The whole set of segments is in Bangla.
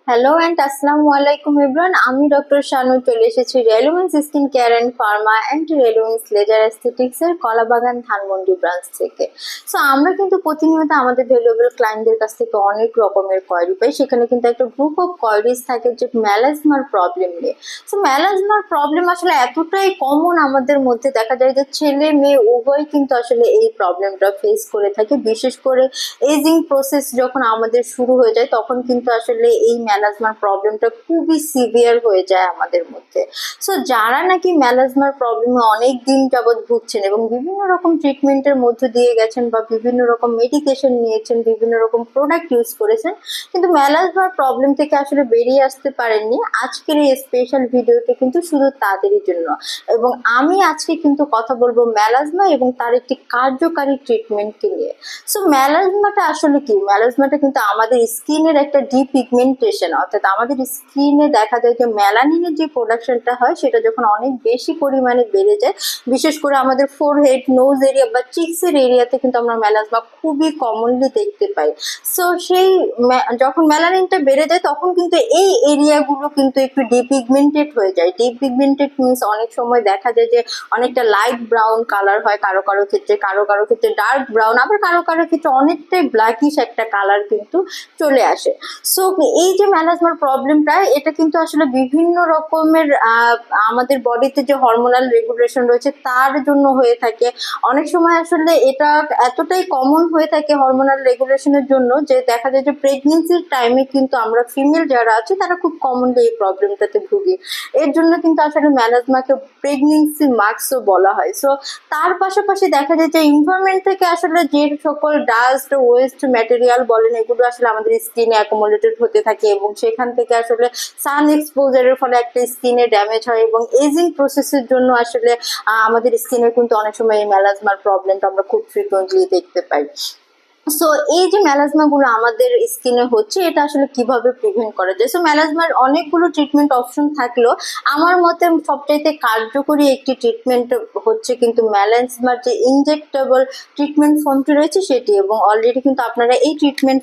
হ্যালো অ্যান্ড আসসালামু আলাইকুম এভরিওয়ান। আমি ডক্টর শানু চলে এসেছি Relumens skin care and pharma and Relumens laser aesthetics এর কলাবাগান ধানমন্ডি ব্রাঞ্চ থেকে। সো আমরা কিন্তু প্রতিনিয়ত আমাদের ভ্যালুয়েবল ক্লায়েন্টদের কাছ থেকে অনেক রকমের কোয়ারি পাই। সেখানে কিন্তু একটা গ্রুপ অফ কোয়ারিজ থাকে যে মেলাজমার প্রবলেম নিয়ে। সো মেলাজমার প্রবলেম আসলে এতটাই কমন আমাদের মধ্যে, দেখা যায় যে ছেলে মেয়ে উভয় কিন্তু আসলে এই প্রবলেমটা ফেস করে থাকে। বিশেষ করে এজিং প্রসেস যখন আমাদের শুরু হয়ে যায় তখন কিন্তু আসলে এই মেলাজমার প্রবলেমটা খুবই সিভিয়ার হয়ে যায় আমাদের মধ্যে। সো যারা নাকি মেলাজমার প্রবলেমে অনেক দিন যাবৎ ভুগছেন এবং বিভিন্ন রকম ট্রিটমেন্টের মধ্য দিয়ে গেছেন বা বিভিন্ন রকম মেডিকেশন নিয়েছেন, বিভিন্ন রকম প্রোডাক্ট ইউজ করেছেন, কিন্তু মেলাজমার প্রবলেম থেকে আসলে বেরিয়ে আসতে পারেননি, আজকের এই স্পেশাল ভিডিওটি কিন্তু শুধু তাদেরই জন্য। এবং আমি আজকে কিন্তু কথা বলবো মেলাজমা এবং তার একটি কার্যকারী ট্রিটমেন্টকে নিয়ে। সো মেলাজমাটা আসলে কি? মেলাজমাটা কিন্তু আমাদের স্কিনের একটা ডিপিগমেন্টেশন, অর্থাৎ আমাদের স্কিনে দেখা যায় যে মেলানিনের যে প্রোডাকশনটা হয় সেটা যখন অনেক বেশি পরিমাণে বেড়ে যায়, বিশেষ করে আমাদের ফোরহেড, নোজ এরিয়া বা চিক্সের এরিয়াতে কিন্তু আমরা মেলাজমা খুবই কমনলি দেখতে পাই। সো সেই যখন মেলানিনটা বেড়ে যায় তখন কিন্তু এই এরিয়াগুলো কিন্তু একটু ডিপিগমেন্টেড হয়ে যায়। ডিপিগমেন্টেড মিনস অনেক সময় দেখা যায় যে অনেকটা লাইট ব্রাউন কালার হয় কারো কারো ক্ষেত্রে, কারো কারো ক্ষেত্রে ডার্ক ব্রাউন, আবার কারো কারো ক্ষেত্রে অনেকটাই ব্ল্যাকিশ একটা কালার কিন্তু চলে আসে। সো এই যে মেলাজমার প্রবলেমটা, এটা কিন্তু আসলে বিভিন্ন রকমের আমাদের বডিতে যে হরমোনাল রেগুলেশন রয়েছে তার জন্য হয়ে থাকে। অনেক সময় আসলে এটা এতটাই কমন হয়ে থাকে হরমোনাল রেগুলেশনের জন্য যে দেখা যায় যে প্রেগনেন্সির টাইমে কিন্তু আমরা ফিমেল যারা আছে তারা খুব কমনলি এই প্রবলেমটাতে ভুগি। এর জন্য কিন্তু আসলে মেলাজমাকে প্রেগনেন্সি মার্কসও বলা হয়। সো তার পাশাপাশি দেখা যায় যে এনভায়রনমেন্ট থেকে আসলে যে সকল ডাস্ট, ওয়েস্ট ম্যাটেরিয়াল বলেন, এগুলো আসলে আমাদের স্কিনে অ্যাকোমোডেটেড হতে থাকে এবং সেখান থেকে আসলে সান এক্সপোজারের ফলে একটা স্কিনে ড্যামেজ হয় এবং এজিং প্রসেসের জন্য আসলে আমাদের স্কিনে কিন্তু অনেক সময় এই মেলাজমার প্রবলেমটা আমরা খুব ফ্রিকুয়েন্টলি দেখতে পাই। সো এই যে মেলাজমা গুলো আমাদের স্কিনে হচ্ছে, এটা আসলে কিভাবে প্রিভেন্ট করা যায়? সো মেলাজমার অনেকগুলো ট্রিটমেন্ট অপশন থাকলেও আমার মতে সবচাইতে কার্যকরী একটি ট্রিটমেন্ট হচ্ছে কিন্তু মেলাজমার যে ইনজেক্টেবল ট্রিটমেন্ট ফর্মটি রয়েছে সেটি। এবং অলরেডি কিন্তু আপনারা এই ট্রিটমেন্ট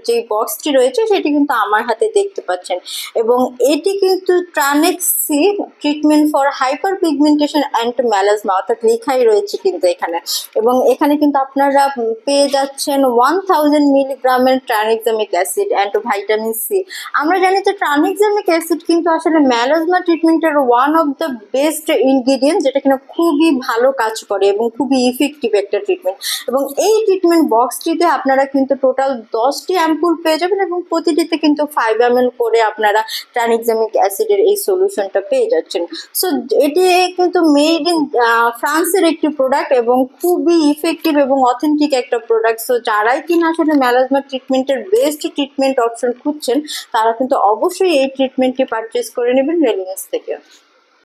যে বক্সটি রয়েছে সেটি কিন্তু আমার হাতে দেখতে পাচ্ছেন। এবং এটি কিন্তু Tranexi treatment for hyperpigmentation and melasma, অর্থাৎ লেখাই রয়েছে কিন্তু এখানে। এবং এখানে কিন্তু আপনারা পেয়ে যাচ্ছেন 1000 মিলিগ্রামের tranexamic acid and vitamin C. আমরা জানি যে ট্রানেক্সামিক অ্যাসিড কিন্তু আসলে মেলাজমা ট্রিটমেন্টের one of the best ingredient, যেটা কিনা খুবই ভালো কাজ করে এবং খুবই ইফেক্টিভ একটা ট্রিটমেন্ট। এবং এই ট্রিটমেন্ট বক্সটিতে আপনারা কিন্তু টোটাল 10টি অ্যাম্পুল পেয়ে যাবেন এবং প্রতিটিতে কিন্তু 5 ml করে আপনারা ট্রানেক্সামিক অ্যাসিডের এই সলিউশনটা পেয়ে যাচ্ছেন। সো এটি কিন্তু মেড ইন ফ্রান্সের একটি প্রোডাক্ট এবং খুবই ইফেক্টিভ এবং অথেন্টিক একটা প্রোডাক্ট। সো যারাই কিনা আসলে মেলাজমা ট্রিটমেন্টের বেস্ট ট্রিটমেন্ট অপশন খুঁজছেন তারা কিন্তু অবশ্যই এই ট্রিটমেন্টটি পারচেস করে নেবেন রেলিমেন্স থেকে।